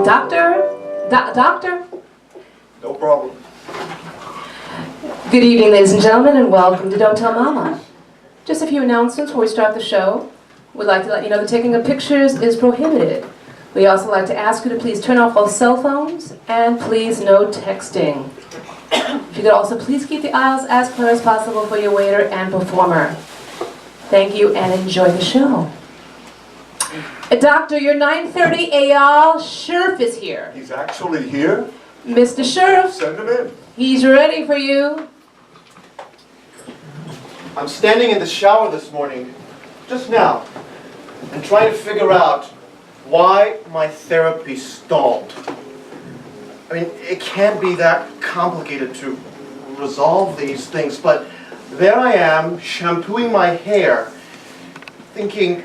Doctor? No problem. Good evening, ladies and gentlemen, and welcome to Don't Tell Mama. Just a few announcements before we start the show. We'd like to let you know that taking of pictures is prohibited. We also like to ask you to please turn off all cell phones, and please no texting. If you could also please keep the aisles as clear as possible for your waiter and performer. Thank you, and enjoy the show. Doctor, your 9:30 Eyal Scherf is here. He's actually here? Mr. Scherf. Send him in. He's ready for you. I'm standing in the shower this morning, just now, and trying to figure out why my therapy stalled. I mean, it can't be that complicated to resolve these things, but there I am, shampooing my hair, thinking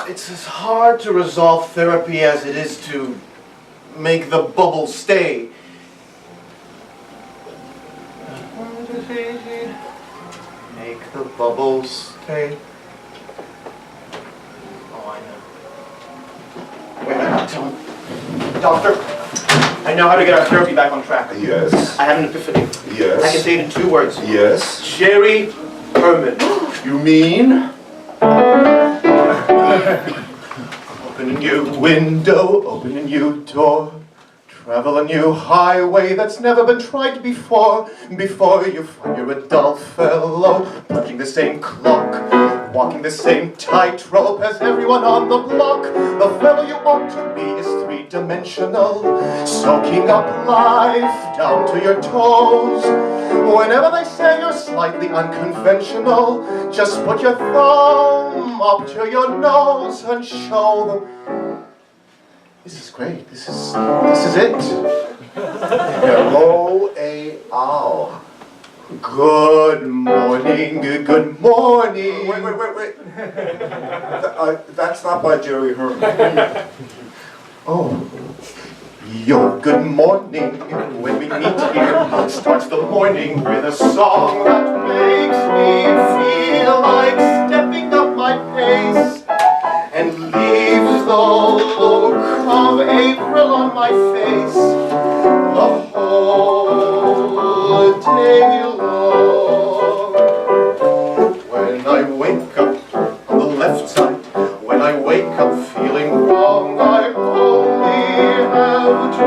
it's as hard to resolve therapy as it is to make the bubble stay. Make the bubbles stay. Oh, I know. Wait a minute, tell me. Doctor, I know how to get our therapy back on track. Yes. I have an epiphany. Yes. I can say it in 2 words. Yes. Jerry Herman. You mean? Open a new window, open a new door. Travel a new highway that's never been tried before. Before you find you're a dull fellow, punching the same clock, walking the same tightrope as everyone on the block. The fellow you ought to be is 3-dimensional, soaking up life down to your toes. Whenever they say you're slightly unconventional, just put your thumb up to your nose and show them. This is great. This is it. Hello, Eyal. Good morning. Good morning. Wait. That's not by Jerry Herman. Oh. Your good morning when we meet here starts the morning with a song that makes me feel like stepping up my pace and leaves the look of April on my face the whole day long. When I wake up on the left side, when I wake up feeling wrong, I only have to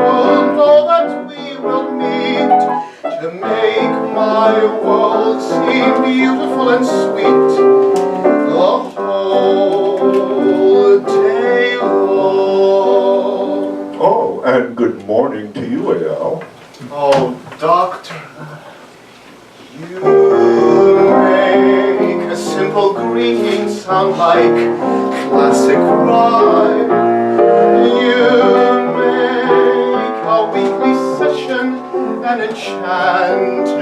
know that we will meet to make my world seem beautiful and sweet the whole day long. Oh, and good morning to you, Eyal. Oh, doctor, you make a simple greeting sound like classic rhyme. You make our weekly session an enchanted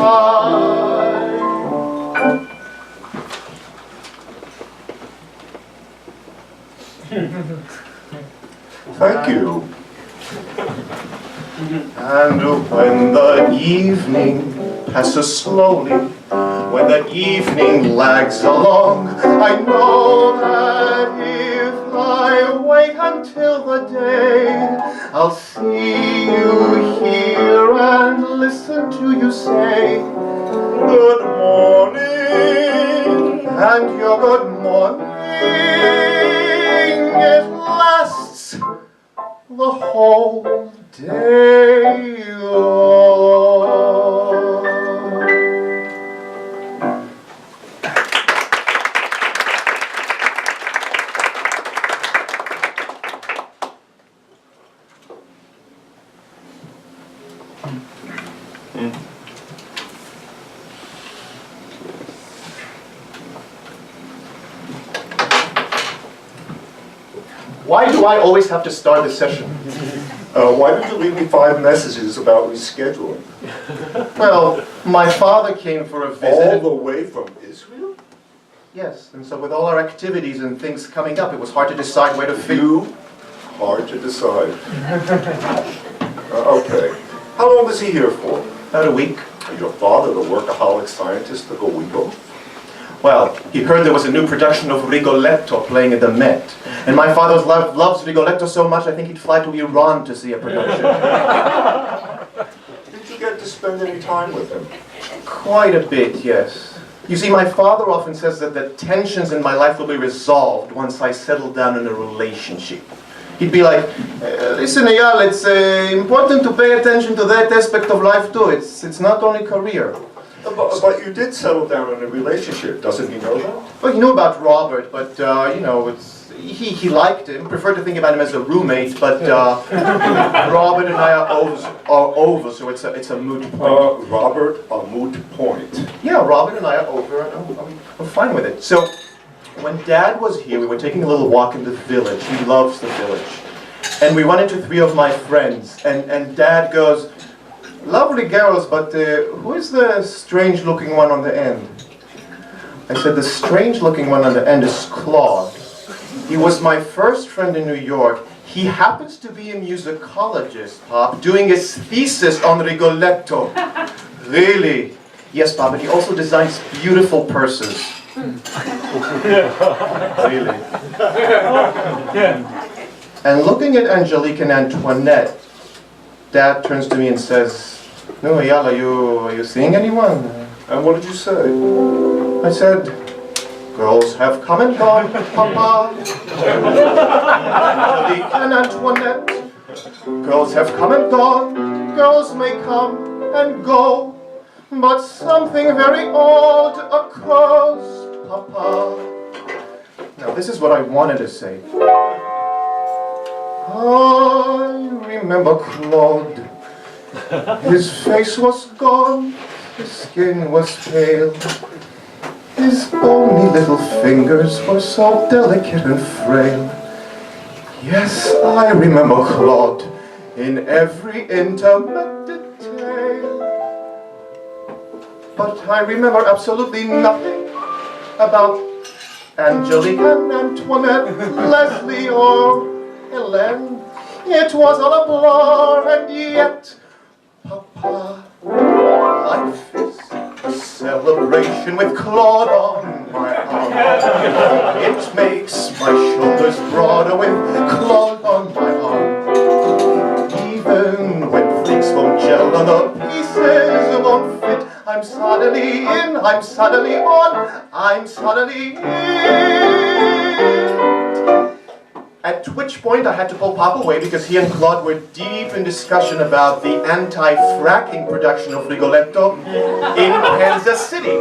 time. Thank you. And when the evening passes slowly, when the evening lags along, I know that if I wait until the day, I'll see you here and listen to you say, good morning. And your good morning, it lasts the whole day long. Why do I always have to start the session? Why did you leave me 5 messages about rescheduling? Well, my father came for a All visit. the way from Israel? Yes, and so with all our activities and things coming up, it was hard to decide where to fit. Hard to decide. Okay. How long was he here for? About a week. Your father, the workaholic scientist, took a week off? Well, he heard there was a new production of Rigoletto playing at the Met. And my father loves Rigoletto so much, I think he'd fly to Iran to see a production. Did you get to spend any time with him? Quite a bit, yes. You see, my father often says that the tensions in my life will be resolved once I settle down in a relationship. He'd be like, listen, Eyal, it's important to pay attention to that aspect of life too. It's not only career. But you did settle down in a relationship, doesn't he know that? Well, he knew about Robert, but, you know, he liked him, preferred to think about him as a roommate, but Robert and I are over, so it's a moot point. Robert, a moot point. Yeah, Robert and I are over, and I'm fine with it. So, when Dad was here, we were taking a little walk in the village. He loves the village. And we run into 3 of my friends, and Dad goes, lovely girls, but who is the strange-looking one on the end? I said, the strange-looking one on the end is Claude. He was my first friend in New York. He happens to be a musicologist, Pop, doing his thesis on Rigoletto. Really? Yes, Pop, but he also designs beautiful purses. Really? And looking at Angelique and Antoinette, Dad turns to me and says, no, Eyal, are you seeing anyone? And what did you say? I said, girls have come and gone, Papa. Angelique and Antoinette. Girls have come and gone. Girls may come and go. But something very odd occurs, Papa. Now, this is what I wanted to say. I remember Claude. His face was gaunt, his skin was pale. His bony little fingers were so delicate and frail. Yes, I remember Claude in every intimate detail. But I remember absolutely nothing about Angelique and Antoinette, Leslie or Hélène. It was all a blur, and yet, Papa, life is a celebration with Claude on my arm. It makes my shoulders broader with Claude on my arm. Even when things won't gel and the pieces won't fit, I'm suddenly in, I'm suddenly on, I'm suddenly in. At which point I had to pull Pop away because he and Claude were deep in discussion about the anti-fracking production of Rigoletto in Kansas City.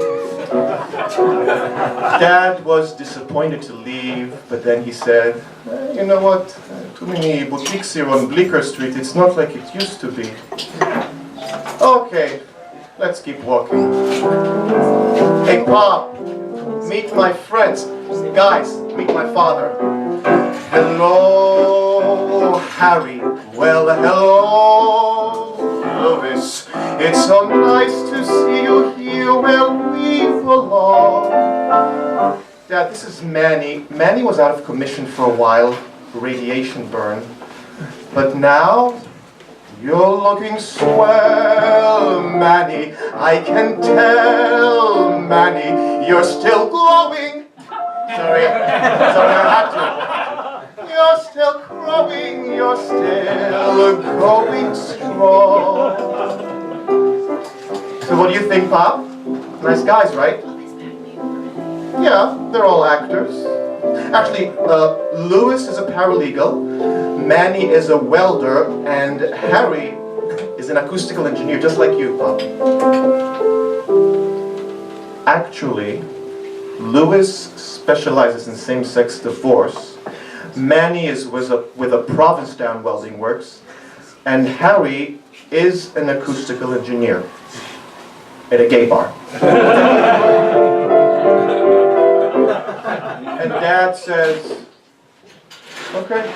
Dad was disappointed to leave, but then he said, you know what, too many boutiques here on Bleecker Street, it's not like it used to be. Okay, let's keep walking. Hey Pop, meet my friends. Guys, meet my father. Hello, Harry. Well, hello, Louis. It's so nice to see you here where we belong. Dad, this is Manny. Manny was out of commission for a while, radiation burn. But now, you're looking swell, Manny. I can tell, Manny, you're still glowing. Sorry, I had to. You're still growing, you're still growing strong. So what do you think, Pop? Nice guys, right? Yeah, they're all actors. Actually, Louis is a paralegal, Manny is a welder, and Harry is an acoustical engineer, just like you, Pop. Actually, Louis specializes in same-sex divorce. Manny is with a Provincetown welding works, and Harry is an acoustical engineer at a gay bar. And Dad says, okay,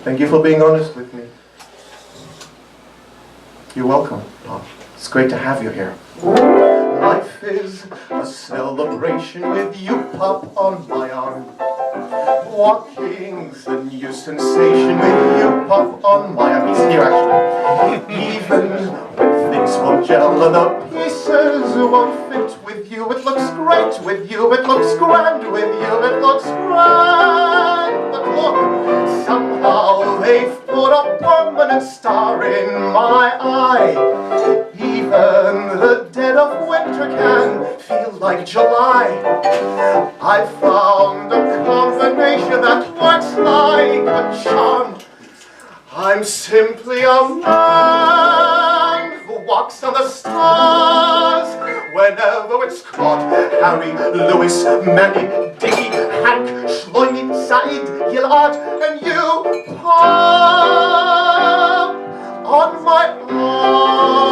thank you for being honest with me. You're welcome, Pop. It's great to have you here. Life is a celebration with you, Pop, on my arm. Walking's a new sensation with you, Pop, on my arm. He's here, actually. Even when things won't gel and the pieces dresses won't fit with you. It looks great with you, it looks grand with you, it looks grand. But look, somehow they've put a permanent star in my eye. Even the dead of winter can feel like July. I found a combination that works like a charm. I'm simply a man who walks on the stars. Whenever it's caught, Harry, Lewis, Manny, Dickie, Hank, Shlomi, Said, Gilad, and you pop on my arm.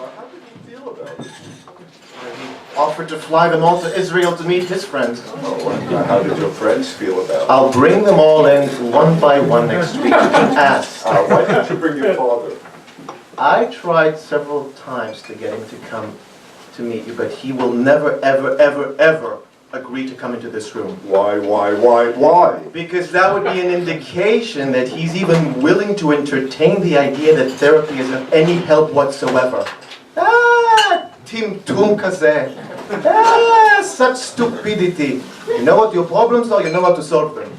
How did he feel about it? He offered to fly them all to Israel to meet his friends. Oh, and how did your friends feel about it? I'll bring them all in one by one next week. You can ask. Why didn't you bring your father? I tried several times to get him to come to meet you, but he will never, ever, ever, ever agree to come into this room. Why? Because that would be an indication that he's even willing to entertain the idea that therapy is of any help whatsoever. Tim Tum Kazeh. Such stupidity. You know what your problems are, you know how to solve them.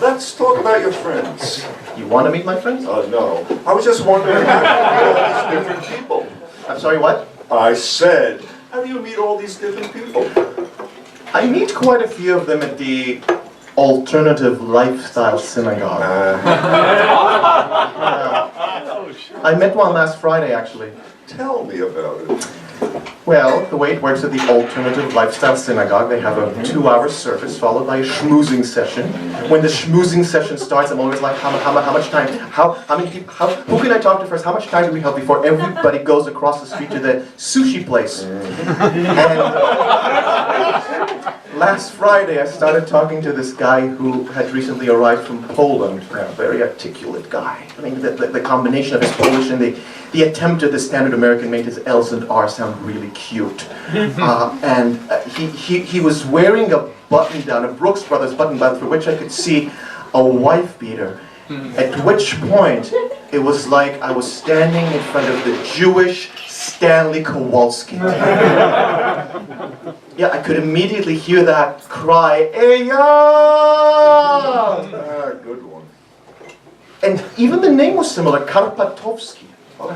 Let's talk about your friends. You want to meet my friends? No. I was just wondering how do you meet all these different people? I'm sorry, what? I said, how do you meet all these different people? I meet quite a few of them at the Alternative Lifestyle Synagogue. I met one last Friday, actually. Tell me about it. Well, the way it works at the Alternative Lifestyle Synagogue, they have a 2-hour service followed by a schmoozing session. When the schmoozing session starts, I'm always like, how much time? How many people? Who can I talk to first? How much time do we have before everybody goes across the street to the sushi place? And last Friday, I started talking to this guy who had recently arrived from Poland. A very articulate guy. I mean, the combination of his Polish and the attempt at the standard American made his L's and R's sound really cute. He was wearing a button-down, a Brooks Brothers button-down, through which I could see a wife beater. At which point, it was like I was standing in front of the Jewish Stanley Kowalski. Yeah, I could immediately hear that cry, Eya! Good one. And even the name was similar, Karpatovsky. and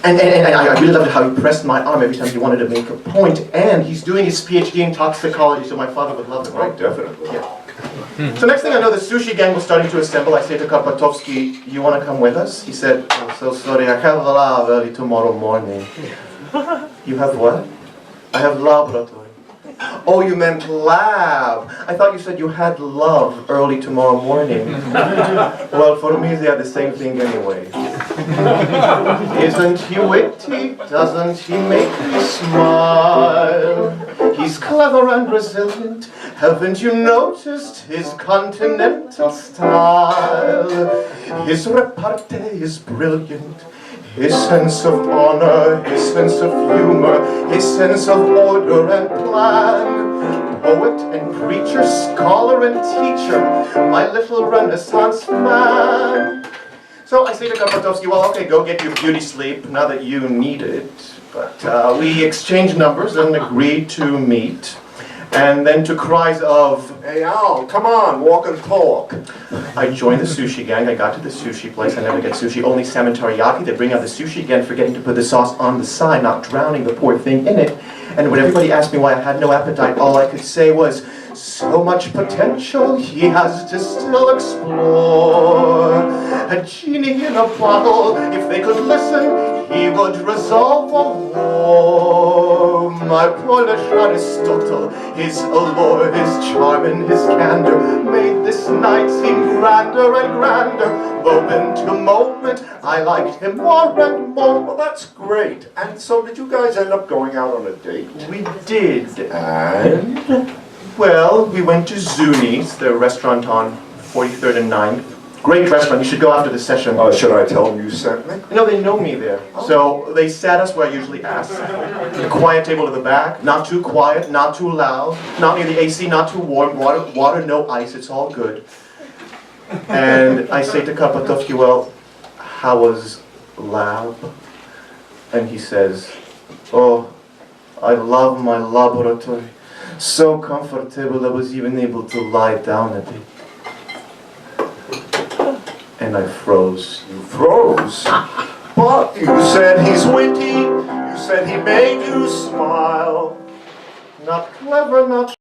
I really loved how he pressed my arm every time he wanted to make a point. And he's doing his PhD in toxicology, so my father would love him, right? Oh, definitely. Yeah. So next thing I know, the sushi gang was starting to assemble. I say to Karpatovsky, you want to come with us? He said, I'm so sorry, I have lab early tomorrow morning. You have what? I have laboratory. Oh, you meant lab. I thought you said you had love early tomorrow morning. Well, for me, they are the same thing anyway. Isn't he witty? Doesn't he make me smile? He's clever and resilient. Haven't you noticed his continental style? His repartee is brilliant. His sense of honor, his sense of humor, his sense of order and plan. Poet and preacher, scholar and teacher, my little Renaissance man. So I say to Karpatovsky, well, okay, go get your beauty sleep now that you need it. But we exchanged numbers and agreed to meet. And then to cries of, Hey Al, come on, walk and talk. I joined the sushi gang. I got to the sushi place. I never get sushi, only salmon teriyaki. They bring out the sushi again, forgetting to put the sauce on the side, not drowning the poor thing in it. And when everybody asked me why I had no appetite, all I could say was, so much potential he has to still explore. A genie in a bottle, if they could listen, he would resolve a war. My Polish Aristotle, his allure, his charm and his candor made this night seem grander and grander. Moment to moment, I liked him more and more. Well, that's great. And so did you guys end up going out on a date? We did. And? Well, we went to Zuni's, the restaurant on 43rd and 9th. Great restaurant, you should go after the session. Should I tell them you sent me? You know, they know me there. So they sat us where I usually ask. The quiet table in the back, not too quiet, not too loud, not near the AC, not too warm, water, no ice, it's all good. And I say to Kapatovsky, well, how was lab? And he says, oh, I love my laboratory. So comfortable I was even able to lie down a bit. And I froze. You froze. But you said he's witty. You said he made you smile. Not clever, not